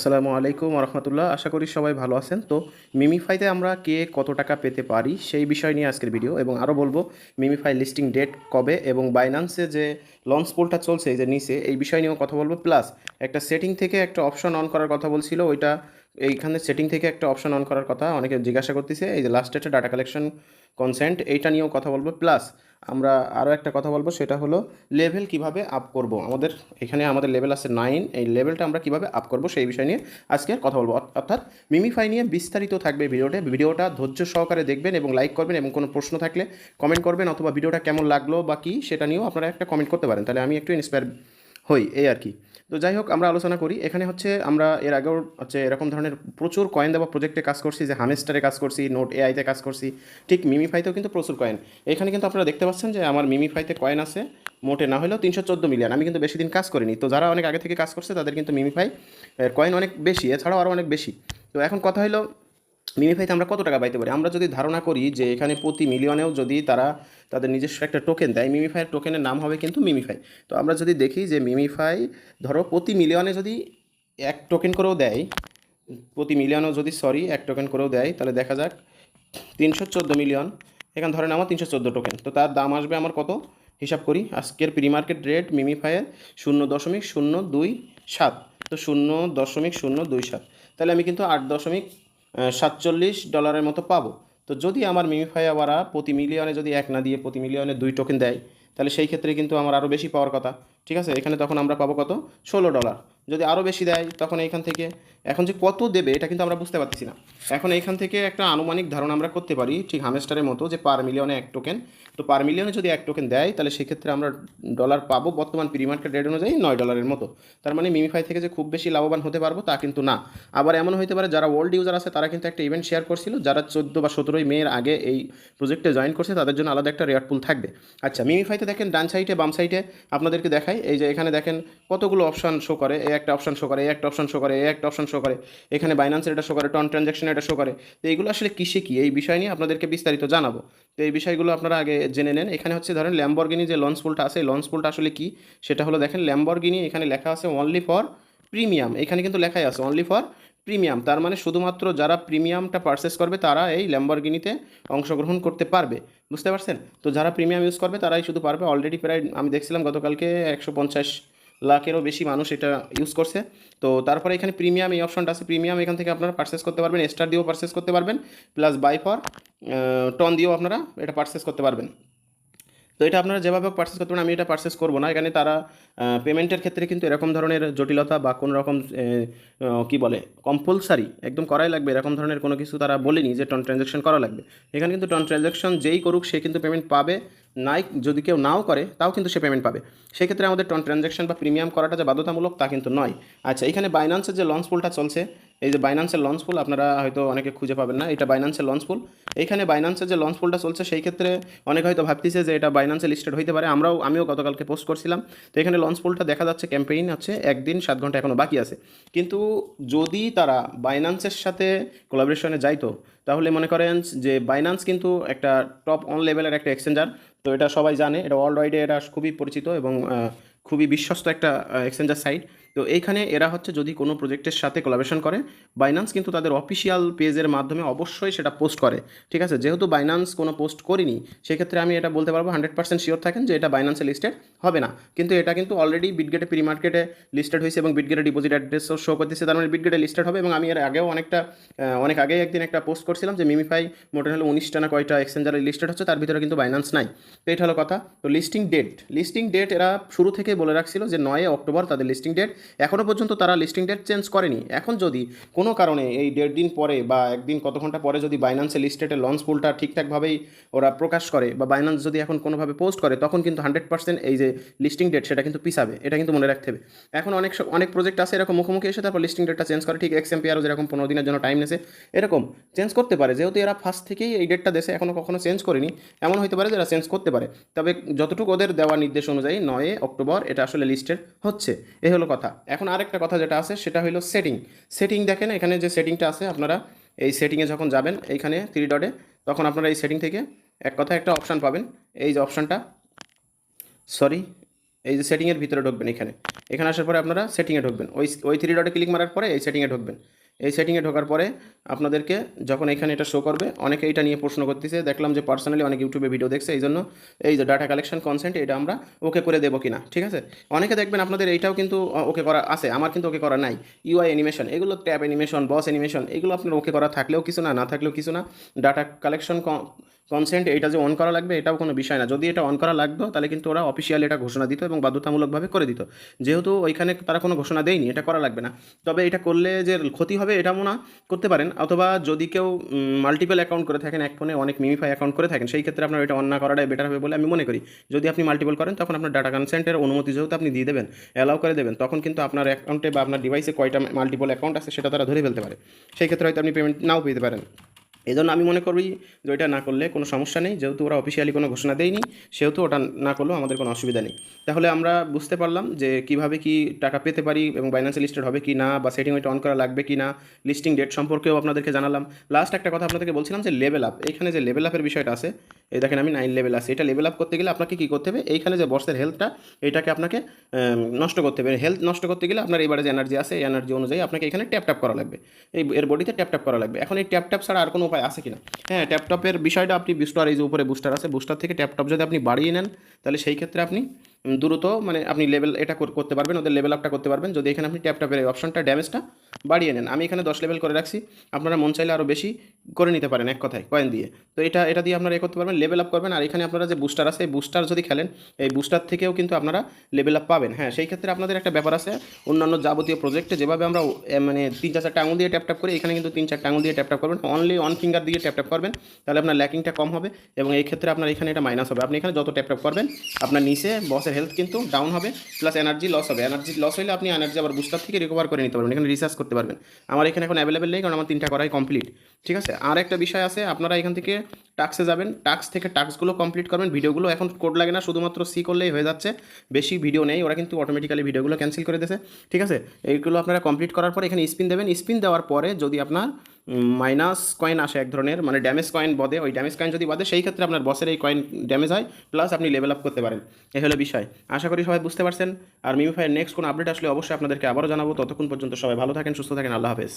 আসসালামু আলাইকুম রহমতুল্লাহ। আশা করি সবাই ভালো আছেন। তো মিমিফাইতে আমরা কে কত টাকা পেতে পারি সেই বিষয় নিয়ে আজকের ভিডিও, এবং আরও বলবো মিমিফাই লিস্টিং ডেট কবে এবং বাইন্যান্সে যে লঞ্চ পোলটা চলছে এই যে নিচে, এই বিষয় নিয়েও কথা বলবো। প্লাস একটা সেটিং থেকে একটা অপশন অন করার কথা বলছিল, ওইটা এইখানে সেটিং থেকে একটা অপশন অন করার কথা অনেকে জিজ্ঞাসা করতেছে, এই যে লাস্ট একটা ডাটা কালেকশন কনসেন্ট, এইটা নিয়েও কথা বলবো। প্লাস আমরা আরও একটা কথা বলবো, সেটা হলো লেভেল কিভাবে আপ করব। এখানে আমাদের লেভেল আছে 9, এই লেভেলটা আমরা কিভাবে আপ করব সেই বিষয় নিয়ে আজকে কথা বলবো। অর্থাৎ মিমিফাই নিয়ে বিস্তারিত থাকবে ভিডিওটা ধৈর্য সহকারে দেখবেন এবং লাইক করবেন, এবং কোনো প্রশ্ন থাকলে কমেন্ট করবেন, অথবা ভিডিওটা কেমন লাগলো বা কী সেটা নিয়েও আপনারা একটা কমেন্ট করতে পারেন, তাহলে আমি একটু ইন্সপায়ার হই, এই আর কি। তো যাই হোক, আমরা আলোচনা করি। এখানে হচ্ছে আমরা এর আগেও এরকম ধরনের প্রচুর কয়েন দেওয়া প্রজেক্টে কাজ করছি, যে হামেস্টারে কাজ করছি, নোট এআইতে কাজ করছি, ঠিক মিমিফাইতেও কিন্তু প্রচুর কয়েন। এখানে কিন্তু আপনারা দেখতে পাচ্ছেন যে আমার মিমিফাইতে কয়েন আছে মোটে না হলেও 314 মিলিয়ন। আমি কিন্তু বেশি দিন কাজ করিনি, তো যারা অনেক আগে থেকে কাজ করছে তাদের কিন্তু মিমিফাই কয়েন অনেক বেশি, এছাড়াও আরও অনেক বেশি। তো এখন কথা হলো মিমিফাইতে আমরা কত টাকা পাইতে পারি। আমরা যদি ধারণা করি যে এখানে প্রতি মিলিয়নেও যদি তারা তাদের নিজস্ব একটা টোকেন দেয়, মিমিফাইয়ের টোকেনের নাম হবে কিন্তু মিমিফাই। তো আমরা যদি দেখি যে মিমিফাই ধরো প্রতি মিলিয়নে যদি এক টোকেন করেও দেয়, প্রতি মিলিয়নও যদি এক টোকেন করেও দেয়, তাহলে দেখা যাক 314 মিলিয়ন। এখানে ধরেন আমার 314 টোকেন, তো তার দাম আসবে আমার কত, হিসাব করি। আজকের প্রি মার্কেট রেট মিমিফাইয়ের 0.027, তো 0.027, তাহলে আমি কিন্তু $8.47 মতো পাবো। তো যদি আমার মিমিফাই আবার প্রতি মিলিয়নে যদি এক না দিয়ে প্রতি মিলিয়নে 2 টোকেন দেয়, তাহলে সেই ক্ষেত্রে কিন্তু আমার আরও বেশি পাওয়ার কথা। ঠিক আছে, এখানে তখন আমরা পাবো কত, $16। যদি আরও বেশি দেয় তখন এইখান থেকে, এখন যে কত দেবে এটা কিন্তু আমরা বুঝতে পারতেছি না। এখন এইখান থেকে একটা আনুমানিক ধারণা আমরা করতে পারি, ঠিক হামেস্টারের মতো, যে পার মিলিয়নে এক টোকেন। তো পার মিলিয়নে যদি এক টোকেন দেয়, তাহলে সেক্ষেত্রে আমরা ডলার পাবো বর্তমান প্রি মার্কেট রেট অনুযায়ী $9 মতো। তার মানে মিমিফাই থেকে যে খুব বেশি লাভবান হতে পারবো তা কিন্তু না। আবার এমন হতে পারে যারা ওল্ড ইউজার আছে তারা কিন্তু একটা ইভেন্ট শেয়ার করছিল, যারা 14 বা 17 মের আগে এই প্রজেক্টে জয়েন করছে তাদের জন্য আলাদা একটা রেয়ার পুল থাকবে। আচ্ছা, মিমিফাইতে দেখেন ডান সাইডে বাম সাইডে আপনাদেরকে দেখাই, এই যে এখানে দেখেন কতগুলো অপশন শো করে, এই একটা অপশন শো করে, এই একটা অপশন শো করে, এই একটা অপশন শো করে, এখানে বাইন্যান্সের এটা শো করে, টন ট্রানজ্যাকশন এটা শো করে। তো এইগুলো আসলে কিসে কি, এই বিষয় নিয়ে আপনাদেরকে বিস্তারিত জানাবো। তো এই বিষয়গুলো আপনারা আগে জেনে নেন। এখানে হচ্ছে ধরেন ল্যাম্বরগিনি যে লঞ্চ পুলটা আছে, এই লঞ্চ পুলটা আসলে কি, সেটা হলো দেখেন ল্যাম্বরগিনি, এখানে লেখা আছে অনলি ফর প্রিমিয়াম, এখানে কিন্তু লেখাই আছে অনলি ফর প্রিমিয়াম। তার মানে শুধুমাত্র যারা প্রিমিয়ামটা পারচেস করবে তারা এই ল্যাম্বরগিনিতে অংশগ্রহণ করতে পারবে। বুঝতে পারছেন? তো যারা প্রিমিয়াম ইউজ করবে তারাই শুধু পারবে। অলরেডি প্রায় আমি দেখছিলাম গতকালকে 150 লাখেরও বেশি মানুষ এটা ইউজ করছে। তো তারপরে এখানে প্রিমিয়াম এই অপশনটা আছে, প্রিমিয়াম এখান থেকে আপনারা পারচেস করতে পারবেন, স্টার দিয়েও পারচেস করতে পারবেন, প্লাস বাই ফর টন দিয়েও আপনারা এটা পারচেস করতে পারবেন। তো এটা আপনারা যেভাবে পারচেস করতে পারেন, আমি এটা পারচেস করবো না। এখানে তারা পেমেন্টের ক্ষেত্রে কিন্তু এরকম ধরনের জটিলতা বা কোনো রকম কী বলে কম্পালসারি একদম করাই লাগবে এরকম ধরনের কোনো কিছু তারা বলেনি যে টন ট্রানজ্যাকশন করা লাগবে। এখানে কিন্তু টন ট্রানজ্যাকশন যেই করুক সে কিন্তু পেমেন্ট পাবে, নাই যদি কেউ নাও করে তাও কিন্তু সে পেমেন্ট পাবে। সেক্ষেত্রে আমাদের টন ট্রানজ্যাকশন বা প্রিমিয়াম করাটা যে বাধ্যতামূলক তা কিন্তু নয়। আচ্ছা, এখানে বাইন্যান্সের যে লঞ্চ পুলটা চলছে, এই যে বাইন্যান্সের লঞ্চ পুল আপনারা হয়তো অনেকে খুঁজে পাবেন না, এটা বাইন্যান্সের লঞ্চ পুল। এইখানে বাইন্যান্সের যে লঞ্চ পুলটা চলছে সেই ক্ষেত্রে অনেকে হয়তো ভাবতেছে যে এটা বাইন্যান্সে লিস্টেড হইতে পারে, আমিও গতকালকে পোস্ট করছিলাম। তো এখানে লঞ্চ পুলটা দেখা যাচ্ছে ক্যাম্পেইন হচ্ছে 1 দিন 7 ঘন্টা এখনও বাকি আছে। কিন্তু যদি তারা বাইন্যান্সের সাথে কোলাবোরেশনে যাইতো, তাহলে মনে করেন যে বাইন্যান্স কিন্তু একটা টপ অন লেভেলের একটা এক্সচেঞ্জার। তো এটা সবাই জানে, এটা ওয়ার্ল্ড ওয়াইডে এটা খুবই পরিচিত এবং খুবই বিশ্বস্ত একটা এক্সচেঞ্জার সাইট। তো এইখানে এরা হচ্ছে যদি কোনো প্রজেক্টের সাথে কোলাবোরেশন করে, বাইন্যান্স কিন্তু তাদের অফিসিয়াল পেজের মাধ্যমে অবশ্যই সেটা পোস্ট করে। ঠিক আছে, যেহেতু বাইন্যান্স কোনো পোস্ট করিনি, সেক্ষেত্রে আমি এটা বলতে পারবো 100% শিওর থাকেন যে এটা বাইন্যান্সে লিস্টেড হবে না। কিন্তু এটা কিন্তু অলরেডি বিটগেটে প্রি মার্কেটে লিস্টেড হয়েছে এবং বিটগেটে ডিপোজিট অ্যাড্রেসও শো করতেছে, তার মানে বিটগেটে লিস্টেড হবে। এবং আমি এর আগেও অনেক আগেই একদিন একটা পোস্ট করছিলাম যে মিমিফাই মোটে হলো 19টা না কয়টা এক্সচেঞ্জারে লিস্টেড হচ্ছে, তার ভিতরে কিন্তু বাইন্যান্স নাই। তো এটা হলো কথা। তো লিস্টিং ডেট এরা শুরু থেকে বলে রাখছিল যে 9 অক্টোবর তাদের লিস্টিং ডেট। এখনও পর্যন্ত তারা লিস্টিং ডেট চেঞ্জ করেনি। এখন যদি কোনো কারণে এই 1.5 দিন পরে বা একদিন কত ঘন্টা পরে যদি বাইন্যান্সে লিস্টেডের লঞ্চ পুলটা ঠিকঠাকভাবেই ওরা প্রকাশ করে, বা বাইন্যান্স যদি এখন কোনোভাবে পোস্ট করে, তখন কিন্তু 100% এই যে লিস্টিং ডেট সেটা কিন্তু পিছাবে, এটা কিন্তু মনে রাখতে হবে। এখন অনেক প্রজেক্ট আছে এরকম মুখোমুখি এসে তারপর লিস্টিং ডেটটা চেঞ্জ করে, ঠিক এক্সএমপিআরও যেরকম 15 দিনের জন্য টাইম নেছে, এরকম চেঞ্জ করতে পারে। যেহেতু এরা ফার্স্ট থেকেই এই ডেটটা দেশে এখনও কখনো চেঞ্জ করেনি, এমন হতে পারে যে এরা চেঞ্জ করতে পারে। তবে যতটুকু ওদের দেওয়া নির্দেশ অনুযায়ী 9 অক্টোবর এটা আসলে লিস্টেড হচ্ছে, এই হলো কথা। এখন আরেকটা কথা যেটা আছে সেটা হলো সেটিং দেখেন, এখানে যে সেটিংটা আছে আপনারা এই সেটিংয়ে যখন যাবেন এইখানে 3 ডটে, তখন আপনারা এই সেটিং থেকে এক কথায় একটা অপশান পাবেন, এই যে অপশানটা, সরি এই যে সেটিংয়ের ভিতরে ঢুকবেন, এখানে আসার পরে আপনারা সেটিংয়ে ঢুকবেন, ওই থ্রি ডটে ক্লিক মারার পরে এই সেটিংয়ে ঢুকবেন। এই সেটিংয়ে ঢোকার পরে আপনাদেরকে যখন এখানে এটা শো করবে, অনেকে এটা নিয়ে প্রশ্ন করতেছে, দেখলাম যে পার্সোনালি অনেক ইউটিউবে ভিডিও দেখছে, এই জন্য এই যে ডাটা কালেকশন কনসেন্ট এটা আমরা ওকে করে দেবো কিনা, ঠিক আছে। অনেকে দেখবেন আপনাদের এইটাও কিন্তু ওকে করা আছে, আমার কিন্তু ওকে করা নাই। ইউআই অ্যানিমেশন, এগুলো ট্যাব অ্যানিমেশন, বস অ্যানিমেশন, এগুলো আপনার ওকে করা থাকলেও কিছু না, না থাকলেও কিছু না। ডাটা কালেকশন কনসেন্ট এটা যে অন করা লাগবে এটাও কোনো বিষয় না। যদি এটা অন করা লাগতো তাহলে কিন্তু ওরা অফিসিয়ালি এটা ঘোষণা দিত এবং বাধ্যতামূলকভাবে করে দিত। যেহেতু ওইখানে তারা কোনো ঘোষণা দেয়নি, এটা করা লাগবে না। তবে এটা করলে যে ক্ষতি হবে এটা মনে করতে পারেন, অথবা যদি কেউ মাল্টিপল অ্যাকাউন্ট করে থাকেন, এক ফোনে অনেক মিমিফাই অ্যাকাউন্ট করে থাকেন, সেই ক্ষেত্রে আপনার এটা অন না করাটাই বেটার হবে বলে আমি মনে করি। যদি আপনি মাল্টিপল করেন তখন আপনার ডাটা কনসেন্টের অনুমতি যেহেতু আপনি দিয়ে দেবেন, অ্যালাউ করে দেবেন, তখন কিন্তু আপনার অ্যাকাউন্টে বা আপনার ডিভাইসে কয়টা মাল্টিপল অ্যাকাউন্ট আছে সেটা তারা ধরে ফেলতে পারে। সেই ক্ষেত্রে হয়তো আপনি পেমেন্ট নাও পেতে পারেন। এই জন্য আমি মনে করি যে ওইটা না করলে কোনো সমস্যা নেই, যেহেতু ওরা অফিসিয়ালি কোনো ঘোষণা দেয়নি, সেহেতু ওটা না করলেও আমাদের কোনো অসুবিধা নেই। তাহলে আমরা বুঝতে পারলাম যে কীভাবে কি টাকা পেতে পারি এবং বাইন্যান্সে লিস্টেড হবে কি না, বা সেটিং ওইটা অন করা লাগবে কি না, লিস্টিং ডেট সম্পর্কেও আপনাদেরকে জানালাম। লাস্ট একটা কথা আপনাদেরকে বলছিলাম যে লেভেল আপ, এইখানে যে লেভেল আপের বিষয়টা আছে, এই দেখেন আমি 9 লেভেল আছে, এটা লেভেল আপ করতে গেলে আপনাকে কী করতে হবে, এইখানে যে বসের হেলথটা এটাকে আপনাকে নষ্ট করতে হবে। হেলথ নষ্ট করতে গেলে আপনার এবারে যে এনার্জি আছে এই এনার্জি অনুযায়ী আপনাকে এখানে ট্যাপ ট্যাপ করা লাগবে, এর বডিতে ট্যাপ ট্যাপ করা লাগবে। এখন এই ট্যাপ ট্যাপ ছাড়া আর কোনো উপায় আছে কিনা? হ্যাঁ, ট্যাপটপের বিষয়টা আপনি বুস্টার, এই যে উপরে বুস্টার আছে, বুস্টার থেকে ট্যাপটপ যদি আপনি বাড়িয়ে নেন তাহলে সেই ক্ষেত্রে আপনি দ্রুত মানে আপনি লেভেল এটা করতে পারবেন, ওদের লেভেল আপটা করতে পারবেন। যদি এখানে আপনি ট্যাপটপের এই অপশনটা ড্যামেজটা বাড়িয়ে নেন, আমি এখানে 10 লেভেল করে রাখছি, আপনারা মন চাইলে আরও বেশি করে নিতে পারেন এক কথায় কয়েন দিয়ে। তো এটা দিয়ে আপনারা করতে পারবেন, লেভেল আপ করবেন। আর এখানে আপনারা যে বুস্টার আছে এই বুস্টার যদি খেলেন, এই বুস্টার থেকেও কিন্তু আপনারা লেভেল আপ পাবেন। হ্যাঁ, সেই ক্ষেত্রে আপনাদের একটা ব্যাপার আছে, অন্যান্য যাবতীয় প্রজেক্টে যেভাবে আমরা মানে 3-4টা আঙুল দিয়ে ট্যাপ ট্যাপ করি, এখানে কিন্তু 3-4টা আঙুল দিয়ে ট্যাপ ট্যাপ করবেন, অনলি অন ফিঙ্গার দিয়ে ট্যাপ ট্যাপ করবেন, তাহলে আপনার ল্যাকিংটা কম হবে এবং এই ক্ষেত্রে আপনার এখানে এটা মাইনাস হবে। আপনি এখানে যত ট্যাপ ট্যাপ করবেন আপনার নিচে বসের হেলথ কিন্তু ডাউন হবে, প্লাস এনার্জি লস হবে। এনার্জি লস হলে আপনি এনার্জি আবার বুস্টার থেকে রিকভার করে নিতে পারবেন, এখানে রিসার্চ করতে পারবেন। আমার এখানে এখন অ্যাভেলেবেল নেই, কারণ আমার 3টা করাই কমপ্লিট, ঠিক আছে। আর একটা বিষয় আছে, আপনারা এখান থেকে টাস্কে যাবেন, টাস্ক থেকে টাস্কগুলো কমপ্লিট করবেন। ভিডিওগুলো এখন কোড লাগে না, শুধুমাত্র সি করলেই হয়ে যাচ্ছে, বেশি ভিডিও নেই, ওরা কিন্তু অটোমেটিক্যালি ভিডিওগুলো ক্যান্সেল করে দিয়েছে, ঠিক আছে। এইগুলো আপনারা কমপ্লিট করার পরে এখানে স্পিন দেবেন, স্পিন দেওয়ার পরে যদি আপনার মাইনাস কয়েন আসে এক ধরনের, মানে ড্যামেজ কয়েন বদে, ওই ড্যামেজ কয়েন যদি বাদে সেই ক্ষেত্রে আপনার বসের এই কয়েন ড্যামেজ হয়, প্লাস আপনি লেভেল আপ করতে পারেন। এই হলো বিষয়, আশা করি সবাই বুঝতে পারছেন। আর মিমিফাইয়ের নেক্সট কোনো আপডেট আসলে অবশ্যই আপনাদেরকে আবারও জানাবো। ততক্ষণ পর্যন্ত সবাই ভালো থাকেন, সুস্থ থাকেন, আল্লাহ হাফেজ।